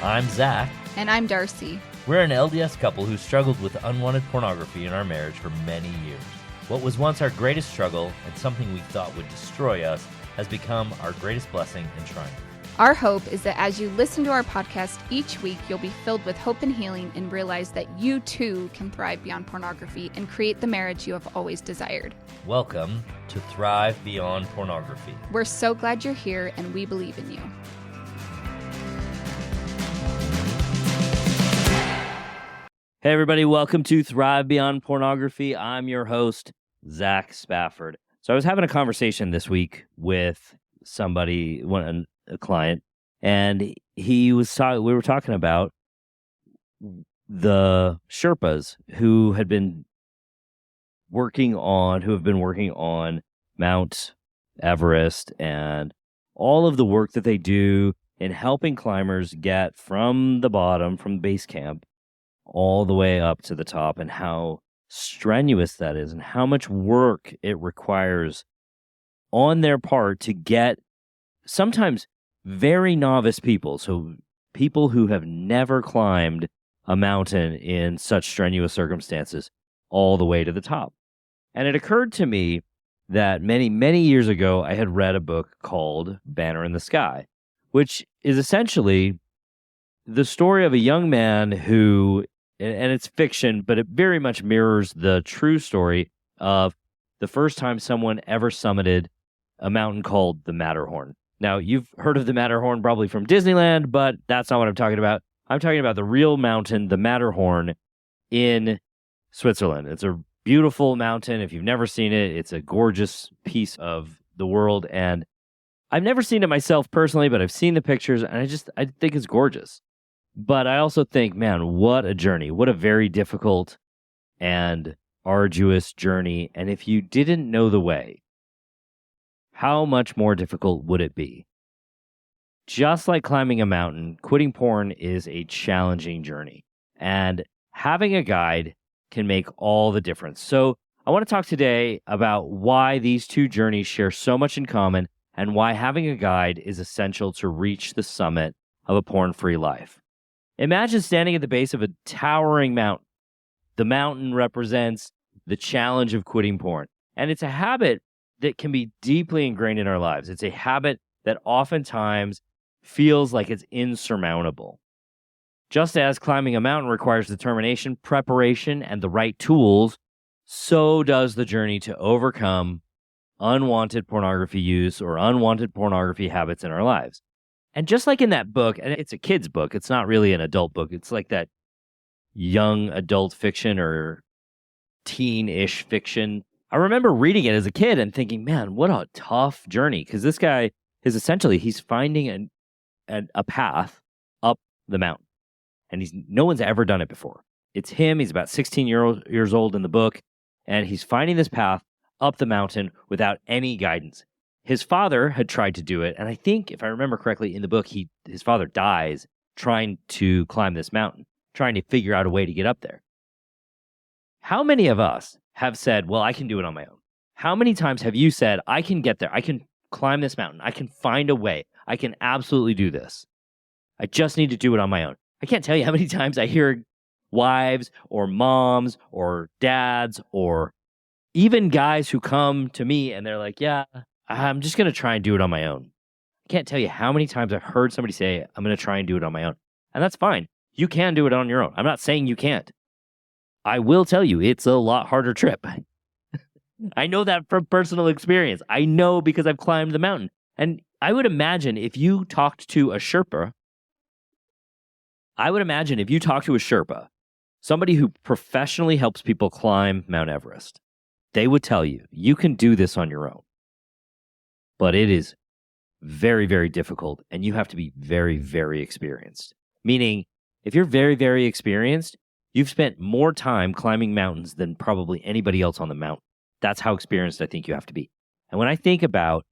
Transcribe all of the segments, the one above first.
I'm Zach. And I'm Darcy. We're an LDS couple who struggled with unwanted pornography in our marriage for many years. What was once our greatest struggle and something we thought would destroy us has become our greatest blessing and triumph. Our hope is that as you listen to our podcast each week, you'll be filled with hope and healing and realize that you too can thrive beyond pornography and create the marriage you have always desired. Welcome to Thrive Beyond Pornography. We're so glad you're here and we believe in you. Hey everybody, welcome to Thrive Beyond Pornography. I'm your host, Zach Spafford. So I was having a conversation this week with somebody, a client, and we were talking about the Sherpas who have been working on Mount Everest and all of the work that they do in helping climbers get from the bottom, from base camp, all the way up to the top, and how strenuous that is and how much work it requires on their part to get sometimes very novice people, so people who have never climbed a mountain in such strenuous circumstances, all the way to the top. And it occurred to me that many, many years ago, I had read a book called Banner in the Sky, which is essentially the story of a young man who, and it's fiction, but it very much mirrors the true story of the first time someone ever summited a mountain called the Matterhorn. Now, you've heard of the Matterhorn probably from Disneyland, but that's not what I'm talking about. I'm talking about the real mountain, the Matterhorn, in Switzerland. It's a beautiful mountain. If you've never seen it, it's a gorgeous piece of the world. And I've never seen it myself personally, but I've seen the pictures, and I think it's gorgeous. But I also think, man, what a journey. What a very difficult and arduous journey. And if you didn't know the way, how much more difficult would it be? Just like climbing a mountain, quitting porn is a challenging journey. And having a guide can make all the difference. So I want to talk today about why these two journeys share so much in common and why having a guide is essential to reach the summit of a porn-free life. Imagine standing at the base of a towering mountain. The mountain represents the challenge of quitting porn. And it's a habit that can be deeply ingrained in our lives. It's a habit that oftentimes feels like it's insurmountable. Just as climbing a mountain requires determination, preparation, and the right tools, so does the journey to overcome unwanted pornography use or unwanted pornography habits in our lives. And just like in that book, and it's a kid's book, it's not really an adult book. It's like that young adult fiction or teen-ish fiction. I remember reading it as a kid and thinking, man, what a tough journey. Because this guy is essentially, he's finding a path up the mountain. And no one's ever done it before. It's him. He's about 16 years old in the book. And he's finding this path up the mountain without any guidance. His father had tried to do it, and I think, if I remember correctly, in the book, his father dies trying to climb this mountain, trying to figure out a way to get up there. How many of us have said, well, I can do it on my own? How many times have you said, I can get there, I can climb this mountain, I can find a way, I can absolutely do this. I just need to do it on my own. I can't tell you how many times I hear wives or moms or dads or even guys who come to me and they're like, yeah, I'm just going to try and do it on my own. I can't tell you how many times I've heard somebody say, I'm going to try and do it on my own. And that's fine. You can do it on your own. I'm not saying you can't. I will tell you, it's a lot harder trip. I know that from personal experience. I know because I've climbed the mountain. And I would imagine if you talked to a Sherpa, somebody who professionally helps people climb Mount Everest, they would tell you, you can do this on your own. But it is very, very difficult, and you have to be very, very experienced. Meaning, if you're very, very experienced, you've spent more time climbing mountains than probably anybody else on the mountain. That's how experienced I think you have to be. And when I think about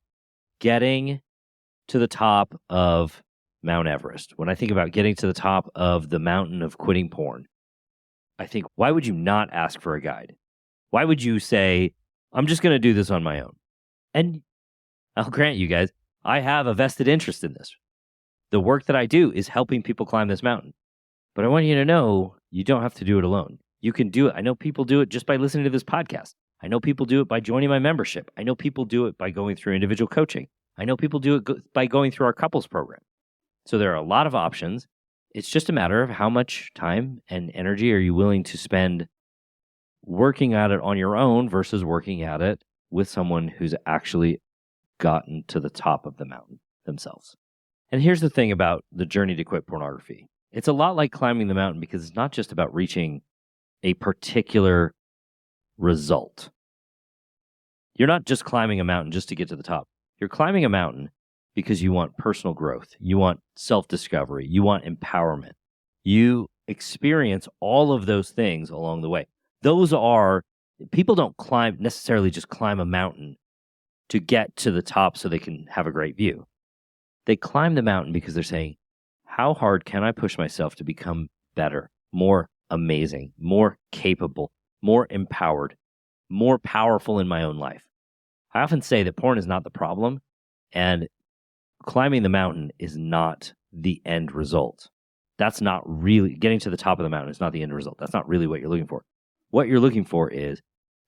getting to the top of Mount Everest, when I think about getting to the top of the mountain of quitting porn, I think, why would you not ask for a guide? Why would you say, I'm just going to do this on my own? And I'll grant you guys, I have a vested interest in this. The work that I do is helping people climb this mountain. But I want you to know you don't have to do it alone. You can do it. I know people do it just by listening to this podcast. I know people do it by joining my membership. I know people do it by going through individual coaching. I know people do it by going through our couples program. So there are a lot of options. It's just a matter of how much time and energy are you willing to spend working at it on your own versus working at it with someone who's actually gotten to the top of the mountain themselves. And here's the thing about the journey to quit pornography. It's a lot like climbing the mountain because it's not just about reaching a particular result. You're not just climbing a mountain just to get to the top. You're climbing a mountain because you want personal growth. You want self-discovery. You want empowerment. You experience all of those things along the way. People don't necessarily just climb a mountain to get to the top so they can have a great view. They climb the mountain because they're saying, how hard can I push myself to become better, more amazing, more capable, more empowered, more powerful in my own life? I often say that porn is not the problem, and climbing the mountain is not the end result. That's not really, getting to the top of the mountain is not the end result. That's not really what you're looking for. What you're looking for is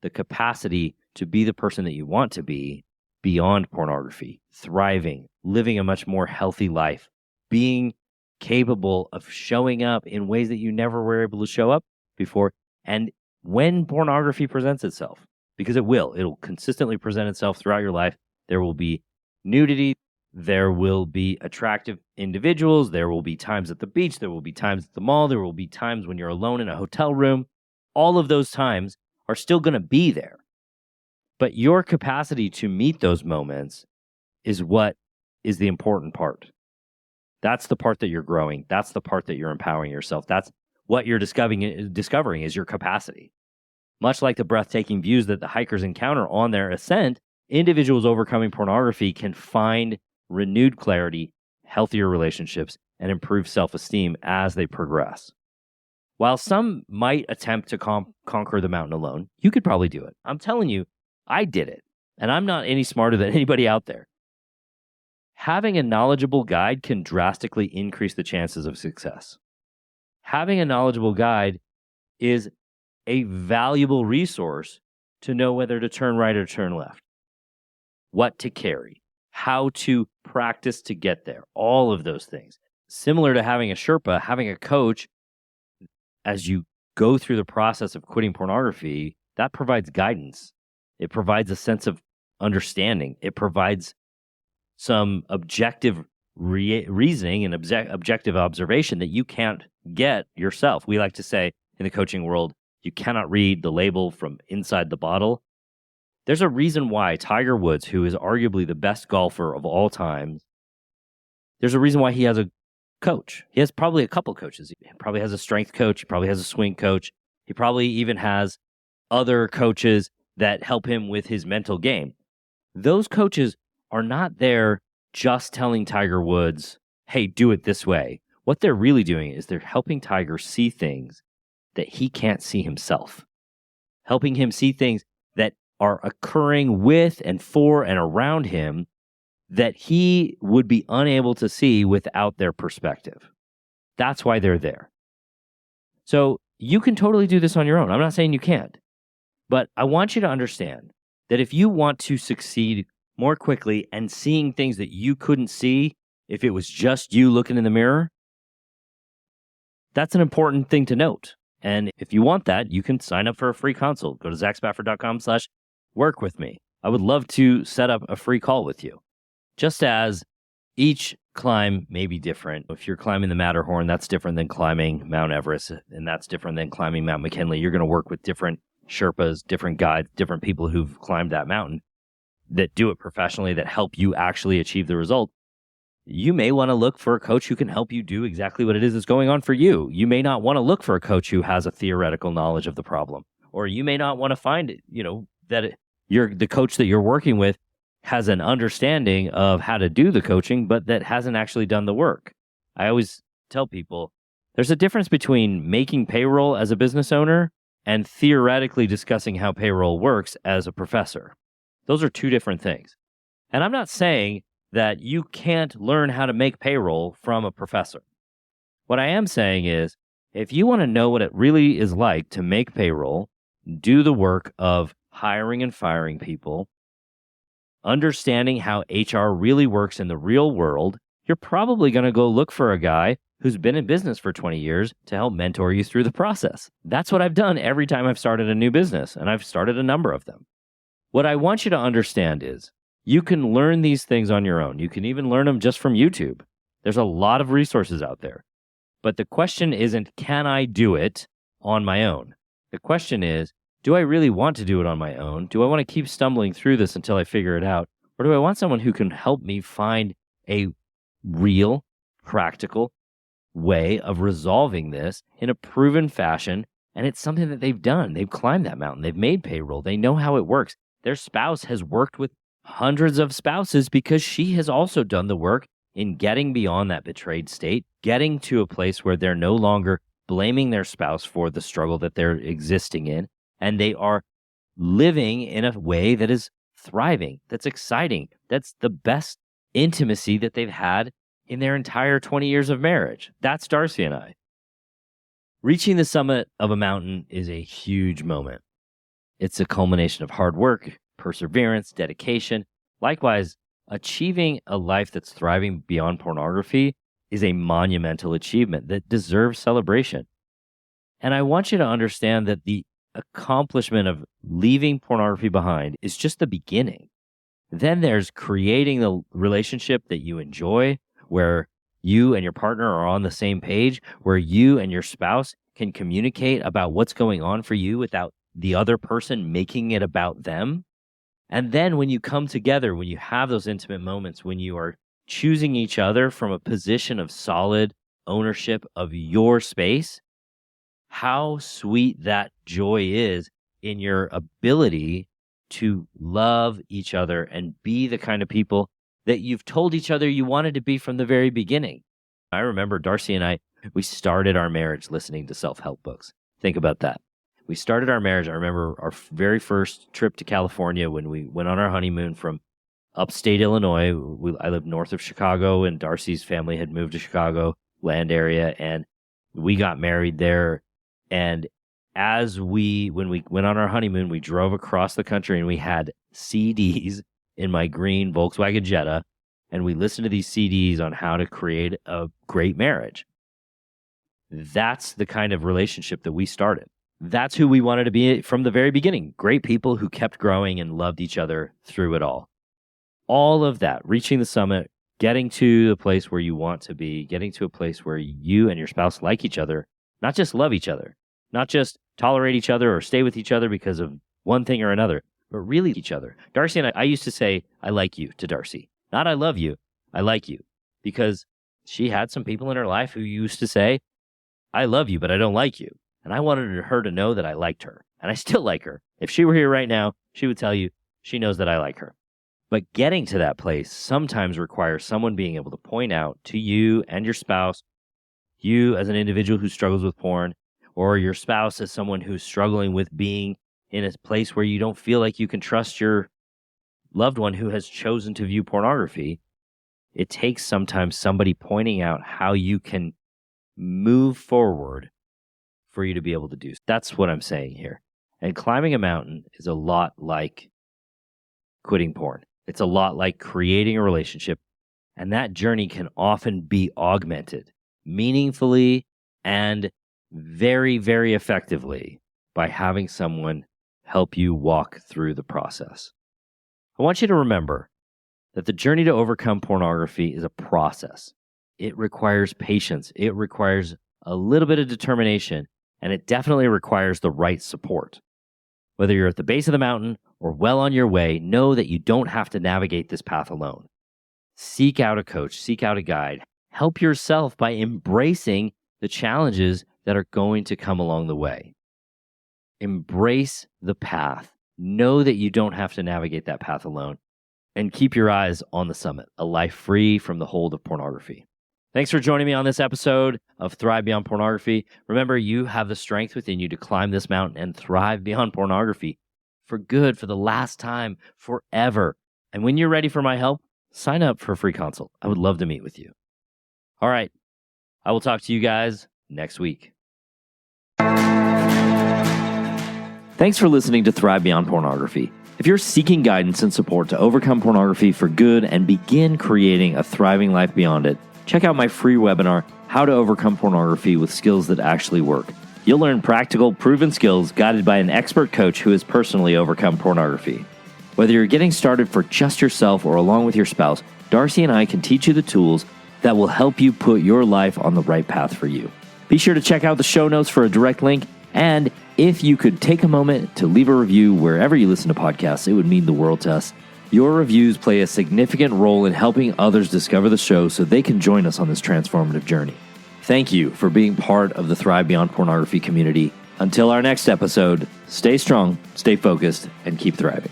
the capacity to be the person that you want to be beyond pornography, thriving, living a much more healthy life, being capable of showing up in ways that you never were able to show up before. And when pornography presents itself, because it'll consistently present itself throughout your life, there will be nudity, there will be attractive individuals, there will be times at the beach, there will be times at the mall, there will be times when you're alone in a hotel room. All of those times are still going to be there. But your capacity to meet those moments is what is the important part. That's the part that you're growing. That's the part that you're empowering yourself. That's what you're discovering is your capacity. Much like the breathtaking views that the hikers encounter on their ascent, individuals overcoming pornography can find renewed clarity, healthier relationships, and improved self-esteem as they progress. While some might attempt to conquer the mountain alone, you could probably do it. I'm telling you, I did it, and I'm not any smarter than anybody out there. Having a knowledgeable guide can drastically increase the chances of success. Having a knowledgeable guide is a valuable resource to know whether to turn right or turn left, what to carry, how to practice to get there, all of those things. Similar to having a Sherpa, having a coach, as you go through the process of quitting pornography, that provides guidance. It provides a sense of understanding. It provides some objective reasoning and objective observation that you can't get yourself. We like to say in the coaching world, you cannot read the label from inside the bottle. There's a reason why Tiger Woods, who is arguably the best golfer of all time, there's a reason why he has a coach. He has probably a couple coaches. He probably has a strength coach. He probably has a swing coach. He probably even has other coaches that help him with his mental game. Those coaches are not there just telling Tiger Woods, hey, do it this way. What they're really doing is they're helping Tiger see things that he can't see himself, helping him see things that are occurring with and for and around him that he would be unable to see without their perspective. That's why they're there. So you can totally do this on your own. I'm not saying you can't, but I want you to understand that if you want to succeed more quickly and seeing things that you couldn't see if it was just you looking in the mirror, that's an important thing to note. And if you want that, you can sign up for a free consult. Go to zachspafford.com/work with me. I would love to set up a free call with you. Just as each climb may be different. If you're climbing the Matterhorn, that's different than climbing Mount Everest, and that's different than climbing Mount McKinley. You're going to work with different Sherpas, different guides, different people who've climbed that mountain that do it professionally, that help you actually achieve the result. You may want to look for a coach who can help you do exactly what it is that's going on for you. You may not want to look for a coach who has a theoretical knowledge of the problem, or you may not want to find it, the coach that you're working with has an understanding of how to do the coaching, but that hasn't actually done the work. I always tell people there's a difference between making payroll as a business owner and theoretically discussing how payroll works as a professor. Those are two different things. And I'm not saying that you can't learn how to make payroll from a professor. What I am saying is, if you want to know what it really is like to make payroll, do the work of hiring and firing people, understanding how HR really works in the real world, you're probably going to go look for a guy who's been in business for 20 years to help mentor you through the process. That's what I've done every time I've started a new business, and I've started a number of them. What I want you to understand is you can learn these things on your own. You can even learn them just from YouTube. There's a lot of resources out there. But the question isn't, can I do it on my own? The question is, do I really want to do it on my own? Do I want to keep stumbling through this until I figure it out? Or do I want someone who can help me find a real, practical way of resolving this in a proven fashion? And it's something that they've done. They've climbed that mountain. They've made payroll. They know how it works. Their spouse has worked with hundreds of spouses because she has also done the work in getting beyond that betrayed state, getting to a place where they're no longer blaming their spouse for the struggle that they're existing in, and they are living in a way that is thriving, that's exciting, that's the best intimacy that they've had in their entire 20 years of marriage. That's Darcy and I. Reaching the summit of a mountain is a huge moment. It's a culmination of hard work, perseverance, dedication. Likewise, achieving a life that's thriving beyond pornography is a monumental achievement that deserves celebration. And I want you to understand that the accomplishment of leaving pornography behind is just the beginning. Then there's creating the relationship that you enjoy, where you and your partner are on the same page, where you and your spouse can communicate about what's going on for you without the other person making it about them. And then when you come together, when you have those intimate moments, when you are choosing each other from a position of solid ownership of your space, how sweet that joy is in your ability to love each other and be the kind of people that you've told each other you wanted to be from the very beginning. I remember Darcy and I, we started our marriage listening to self-help books. Think about that. We started our marriage. I remember our very first trip to California when we went on our honeymoon from upstate Illinois. I lived north of Chicago, and Darcy's family had moved to Chicago land area, and we got married there. And when we went on our honeymoon, we drove across the country, and we had CDs in my green Volkswagen Jetta, and we listened to these CDs on how to create a great marriage. That's the kind of relationship that we started. That's who we wanted to be from the very beginning. Great people who kept growing and loved each other through it all. All of that, reaching the summit, getting to the place where you want to be, getting to a place where you and your spouse like each other, not just love each other, not just tolerate each other or stay with each other because of one thing or another, but really each other. Darcy and I used to say, I like you to Darcy. Not I love you, I like you. Because she had some people in her life who used to say, I love you, but I don't like you. And I wanted her to know that I liked her. And I still like her. If she were here right now, she would tell you she knows that I like her. But getting to that place sometimes requires someone being able to point out to you and your spouse, you as an individual who struggles with porn, or your spouse as someone who's struggling with being in a place where you don't feel like you can trust your loved one who has chosen to view pornography. It takes sometimes somebody pointing out how you can move forward for you to be able to do. That's what I'm saying here. And climbing a mountain is a lot like quitting porn. It's a lot like creating a relationship. And that journey can often be augmented meaningfully and very, very effectively by having someone help you walk through the process. I want you to remember that the journey to overcome pornography is a process. It requires patience. It requires a little bit of determination. And it definitely requires the right support. Whether you're at the base of the mountain or well on your way, know that you don't have to navigate this path alone. Seek out a coach, seek out a guide. Help yourself by embracing the challenges that are going to come along the way. Embrace the path. Know that you don't have to navigate that path alone. And keep your eyes on the summit, a life free from the hold of pornography. Thanks for joining me on this episode of Thrive Beyond Pornography. Remember, you have the strength within you to climb this mountain and thrive beyond pornography for good, for the last time, forever. And when you're ready for my help, sign up for a free consult. I would love to meet with you. All right. I will talk to you guys next week. Thanks for listening to Thrive Beyond Pornography. If you're seeking guidance and support to overcome pornography for good and begin creating a thriving life beyond it, check out my free webinar, How to Overcome Pornography with Skills That Actually Work. You'll learn practical, proven skills guided by an expert coach who has personally overcome pornography. Whether you're getting started for just yourself or along with your spouse, Darcy and I can teach you the tools that will help you put your life on the right path for you. Be sure to check out the show notes for a direct link, and if you could take a moment to leave a review wherever you listen to podcasts, it would mean the world to us. Your reviews play a significant role in helping others discover the show so they can join us on this transformative journey. Thank you for being part of the Thrive Beyond Pornography community. Until our next episode, stay strong, stay focused, and keep thriving.